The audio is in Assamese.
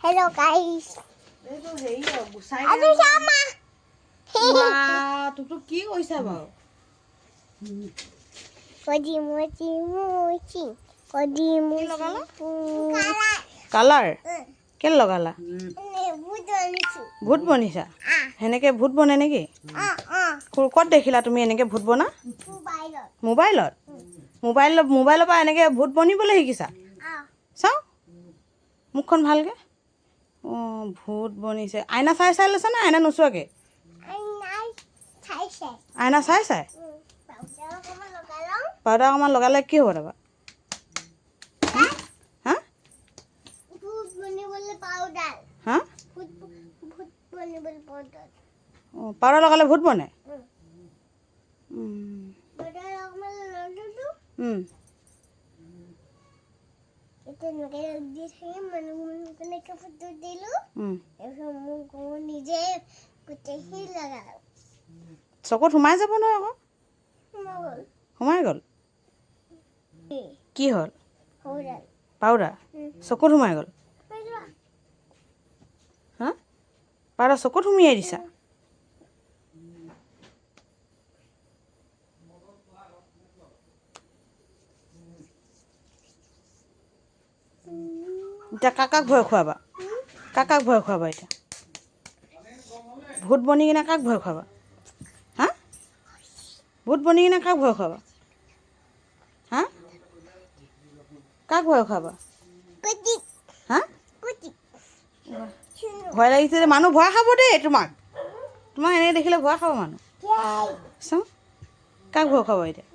Hello guys. এইটো হেৰি গুছাই Adu sama. তোক কি কৈছা বাৰু Kodi mochi mochi. Kodi mochi. logala? Kala. Colour কেলে লগালা Budonisu. ভূত বনিছা সেনেকে ভূত বনে নেকি ক'ত দেখিলা তুমি এনেকে ভূত বনা মোবাইলত মোবাইলৰ পৰা এনেকে ভূত বনিবলৈ শিকিছা চাওঁ মুখখন ভালকে অঁ ভূত বনিছে আইনা চাই চাই লৈছা নে আইনা নোচোৱাকৈ আইনা চাই চাই পাউডাৰ অকণমান লগালে কি হ'ব তাৰপৰা হা হা অঁ পাউডাৰ লগালে ভূত বনে চকুত সোমাই যাব নহয় আকৌ সোমাই গ'ল কি হ'ল পাউডাৰ চকুত সোমাই গ'ল হা পাউডাৰ চকুত সুমিয়াই দিছা এতিয়া কাক ভয় খুৱাবা কাক ভয় খুৱাবা এতিয়া ভূত বনি কিনে কাক ভয় খুৱাবা হা ভূত বনি কিনে কাক ভয় খুৱাবা হা কাক ভয় খুৱাবা হা ভয় লাগিছে যে মানুহ ভয় খাব দেই তোমাক এনেকৈ দেখিলে ভয় খাব মানুহ চাওঁ কাক ভয় খুৱাবা এতিয়া